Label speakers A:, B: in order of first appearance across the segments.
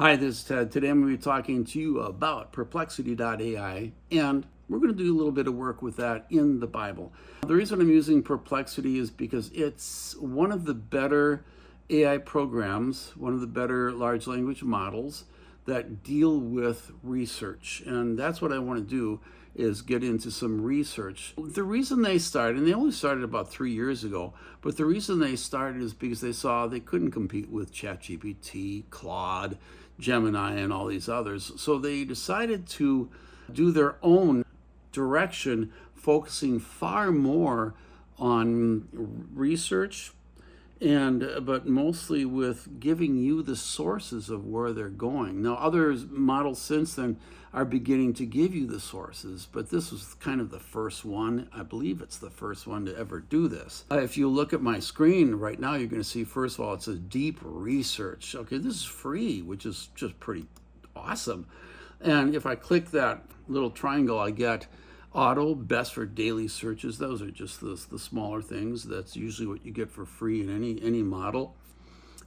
A: Hi, this is Ted. Today I'm going to be talking to you about Perplexity.AI, and we're going to do a little bit of work with that in the Bible. The reason I'm using Perplexity is because it's one of the better AI programs, one of the better large language models that deal with research. And that's what I want to do, is get into some research. The reason they started, and they only started about 3 years ago, but the reason they started is because they saw they couldn't compete with ChatGPT, Claude, Gemini, and all these others. So they decided to do their own direction, focusing far more on research, but mostly with giving you the sources of where they're going. Now, other models since then are beginning to give you the sources, but this was kind of the first one. I believe it's the first one to ever do this. If you look at my screen right now, you're going to see, first of all, it says deep research. Okay, this is free, which is just pretty awesome. And if I click that little triangle, I get auto, best for daily searches. Those are just the smaller things. That's usually what you get for free in any model.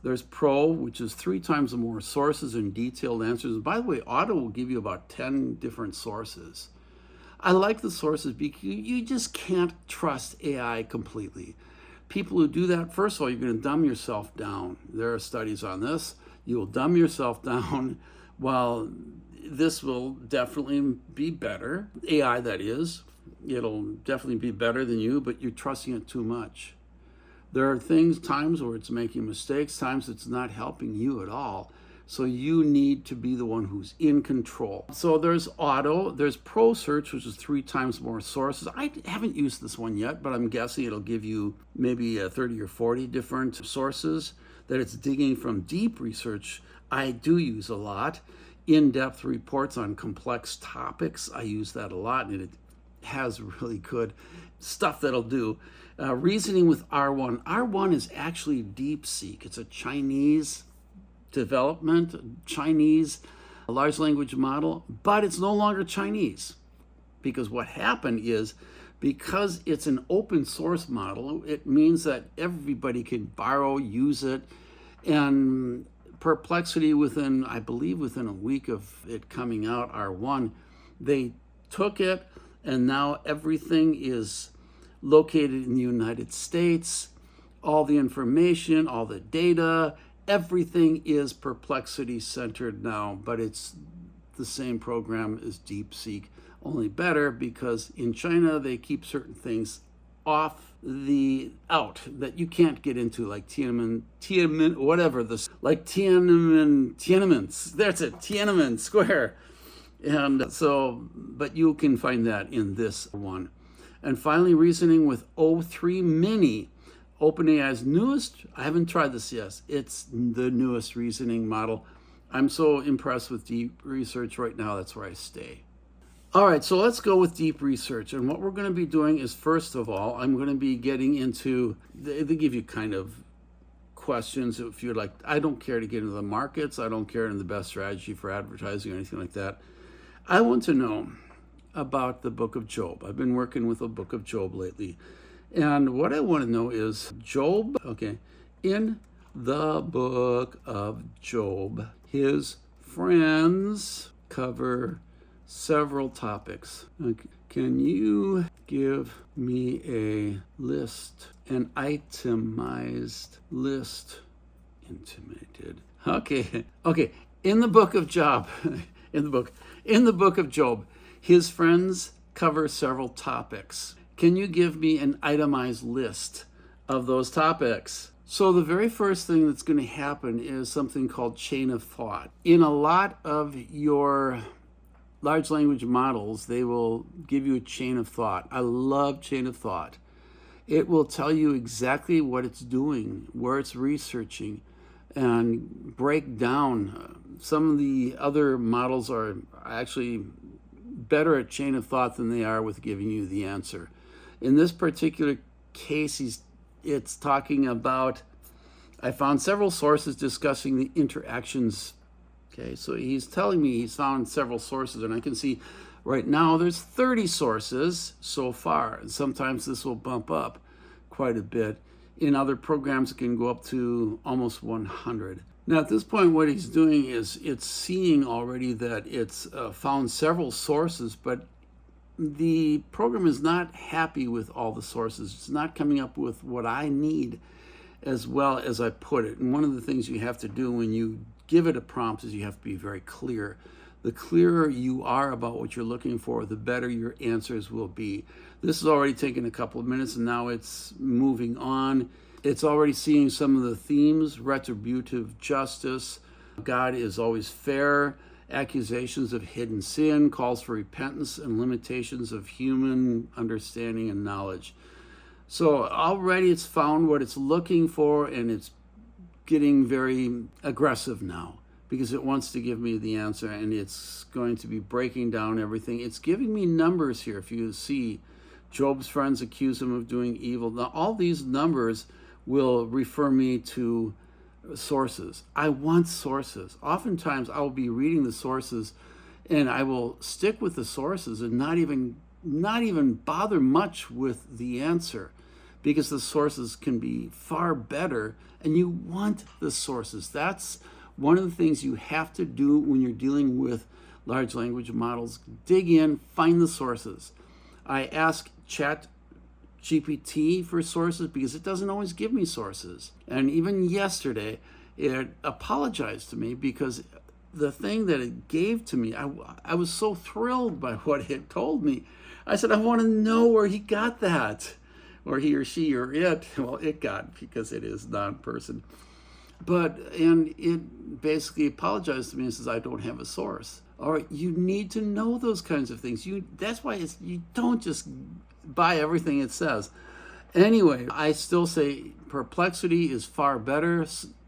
A: There's pro, which is 3 times more sources and detailed answers. And by the way, auto will give you about 10 different sources. I like the sources because you just can't trust AI completely. People who do that, first of all, you're going to dumb yourself down. There are studies on this. You will dumb yourself down. While this will definitely be better, AI that is, it'll definitely be better than you, but you're trusting it too much. There are times where it's making mistakes, times it's not helping you at all. So you need to be the one who's in control. So there's auto, there's pro search, which is 3 times more sources. I haven't used this one yet, but I'm guessing it'll give you maybe 30 or 40 different sources that it's digging from. Deep research I do use a lot. In-depth reports on complex topics, I use that a lot, and it has really good stuff that'll do. Reasoning with R1. R1 is actually DeepSeek. It's a Chinese development, Chinese large language model, but it's no longer Chinese. Because what happened is, because it's an open source model, it means that everybody can borrow, use it, and Perplexity, I believe within a week of it coming out, R1, they took it, and now everything is located in the United States. All the information, all the data, everything is Perplexity centered now, but it's the same program as DeepSeek, only better, because in China they keep certain things out that you can't get into, like Tiananmen, whatever this, like Tiananmen, that's it, Tiananmen Square. And so, but you can find that in this one. And finally, reasoning with O3 Mini, OpenAI's newest, I haven't tried this yet, it's the newest reasoning model. I'm so impressed with deep research right now, that's where I stay. All right, so let's go with deep research. And what we're going to be doing is, first of all, I'm going to be getting into, they give you kind of questions if you're like, I don't care to get into the markets, I don't care in the best strategy for advertising or anything like that. I want to know about the book of Job. I've been working with the book of Job lately. And what I want to know is, Job, okay, in the book of Job, his friends cover several topics. Okay. Can you give me a list, an itemized list? Intimated. Okay. In the book of Job, in the book of Job, his friends cover several topics. Can you give me an itemized list of those topics? So the very first thing that's going to happen is something called chain of thought. In a lot of your large language models, they will give you a chain of thought. I love chain of thought. It will tell you exactly what it's doing, where it's researching, and break down. Some of the other models are actually better at chain of thought than they are with giving you the answer. In this particular case, it's talking about, I found several sources discussing the interactions. Okay, so he's telling me he's found several sources, and I can see right now there's 30 sources so far. And sometimes this will bump up quite a bit. In other programs, it can go up to almost 100. Now, at this point, what he's doing is it's seeing already that it's found several sources, but the program is not happy with all the sources. It's not coming up with what I need as well as I put it. And one of the things you have to do when you give it a prompt is you have to be very clear. The clearer you are about what you're looking for, the better your answers will be. This has already taken a couple of minutes, and now it's moving on. It's already seeing some of the themes: retributive justice, God is always fair, accusations of hidden sin, calls for repentance, and limitations of human understanding and knowledge. So already it's found what it's looking for, and it's getting very aggressive now because it wants to give me the answer, and it's going to be breaking down everything. It's giving me numbers here. If you see, Job's friends accuse him of doing evil. Now, all these numbers will refer me to sources. I want sources. Oftentimes I will be reading the sources and I will stick with the sources and not even bother much with the answer, because the sources can be far better, and you want the sources. That's one of the things you have to do when you're dealing with large language models. Dig in, find the sources. I ask ChatGPT for sources because it doesn't always give me sources. And even yesterday, it apologized to me because the thing that it gave to me, I was so thrilled by what it told me. I said, I want to know where he got that, or he or she or it. Well, it got, because it is non-person. And it basically apologized to me and says, I don't have a source. All right, you need to know those kinds of things. That's why you don't just buy everything it says. Anyway, I still say Perplexity is far better,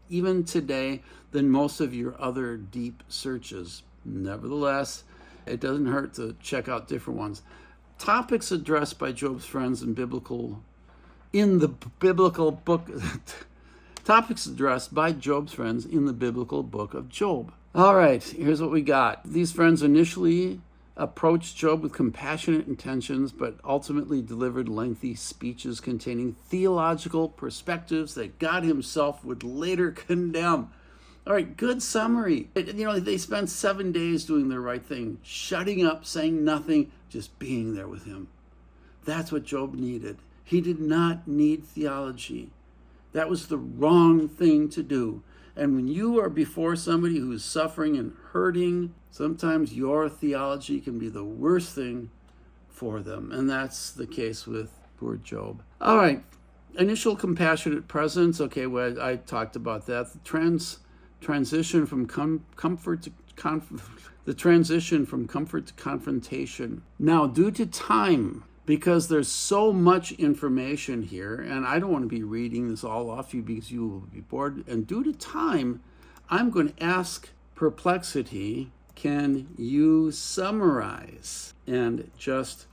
A: even today, than most of your other deep searches. Nevertheless, it doesn't hurt to check out different ones. Topics addressed by Job's friends in the biblical book. Topics addressed by Job's friends in the biblical book of Job. All right, here's what we got. These friends initially approached Job with compassionate intentions, but ultimately delivered lengthy speeches containing theological perspectives that God himself would later condemn. All right, good summary. They spent 7 days doing the right thing, shutting up, saying nothing, just being there with him. That's what Job needed. He did not need theology. That was the wrong thing to do. And when you are before somebody who's suffering and hurting, sometimes your theology can be the worst thing for them. And that's the case with poor Job. All right, initial compassionate presence. Okay, well, I talked about that. The transition from comfort to confrontation. Now, due to time, because there's so much information here, and I don't want to be reading this all off you because you will be bored, and due to time, I'm going to ask Perplexity, can you summarize and just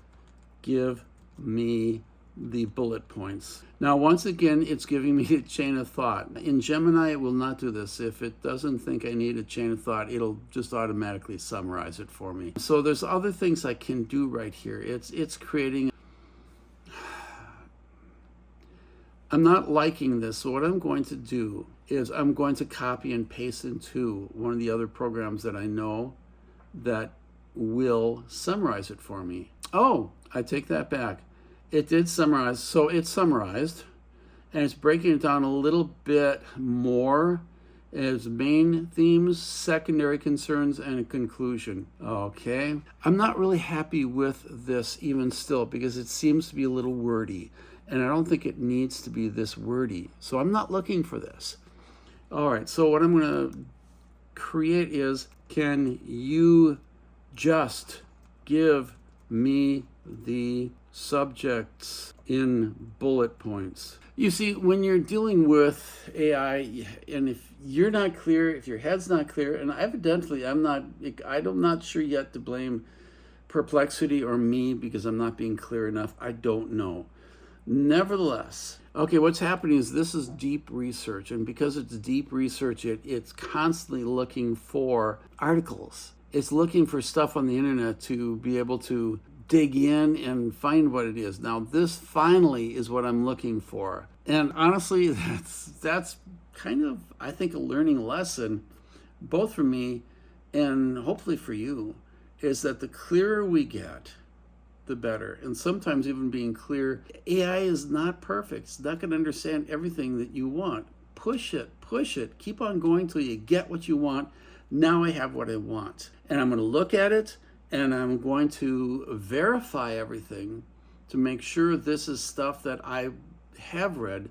A: give me the bullet points? Now, once again, it's giving me a chain of thought. In Gemini, it will not do this. If it doesn't think I need a chain of thought, it'll just automatically summarize it for me. So there's other things I can do right here. It's creating. I'm not liking this. So what I'm going to do is I'm going to copy and paste into one of the other programs that I know that will summarize it for me. Oh, I take that back. It did summarize. So it's summarized, and it's breaking it down a little bit more as main themes, secondary concerns, and a conclusion. Okay. I'm not really happy with this even still because it seems to be a little wordy, and I don't think it needs to be this wordy. So I'm not looking for this. All right. So what I'm going to create is, can you just give me the subjects in bullet points? You see, when you're dealing with AI, and if you're not clear, if your head's not clear, and evidently I'm not sure yet to blame Perplexity or me because I'm not being clear enough. I don't know. Nevertheless, okay, what's happening is this is deep research, and because it's deep research, it's constantly looking for articles. It's looking for stuff on the internet to be able to dig in and find what it is. Now, this finally is what I'm looking for. And honestly, that's kind of, I think, a learning lesson, both for me and hopefully for you, is that the clearer we get, the better. And sometimes even being clear, AI is not perfect. It's not going to understand everything that you want. Push it, keep on going till you get what you want. Now I have what I want. And I'm going to look at it and I'm going to verify everything to make sure this is stuff that I have read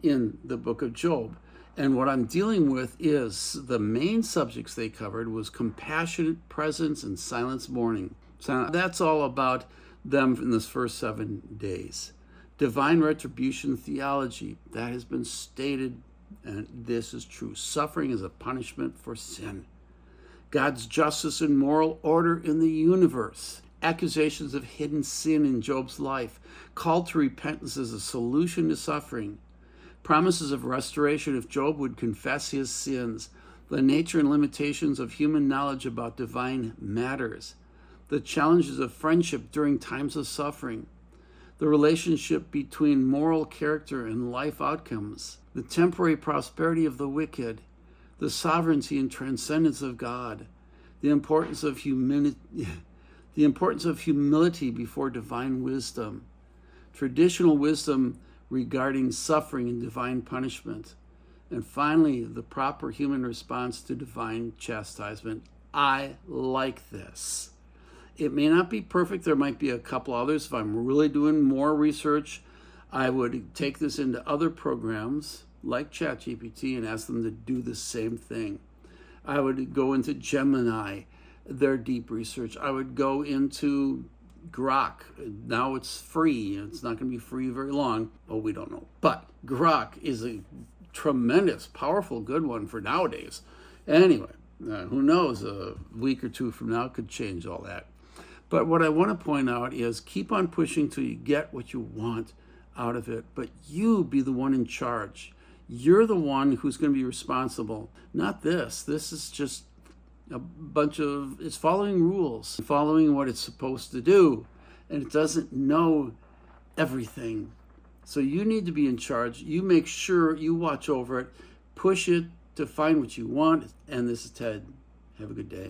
A: in the book of Job. And what I'm dealing with is the main subjects they covered was compassionate presence and silence mourning. So that's all about them in this first 7 days. Divine retribution theology, that has been stated, and this is true. Suffering is a punishment for sin. God's justice and moral order in the universe. Accusations of hidden sin in Job's life. Call to repentance as a solution to suffering. Promises of restoration if Job would confess his sins. The nature and limitations of human knowledge about divine matters. The challenges of friendship during times of suffering, the relationship between moral character and life outcomes, the temporary prosperity of the wicked, the sovereignty and transcendence of God, the importance of humility before divine wisdom, traditional wisdom regarding suffering and divine punishment, and finally, the proper human response to divine chastisement. I like this. It may not be perfect. There might be a couple others. If I'm really doing more research, I would take this into other programs like ChatGPT and ask them to do the same thing. I would go into Gemini, their deep research. I would go into Grok. Now it's free. It's not going to be free very long. Oh, we don't know. But Grok is a tremendous, powerful, good one for nowadays. Anyway, who knows? A week or two from now could change all that. But what I want to point out is keep on pushing till you get what you want out of it. But you be the one in charge. You're the one who's going to be responsible. Not this. This is just a bunch of, it's following rules, following what it's supposed to do. And it doesn't know everything. So you need to be in charge. You make sure you watch over it. Push it to find what you want. And this is Ted. Have a good day.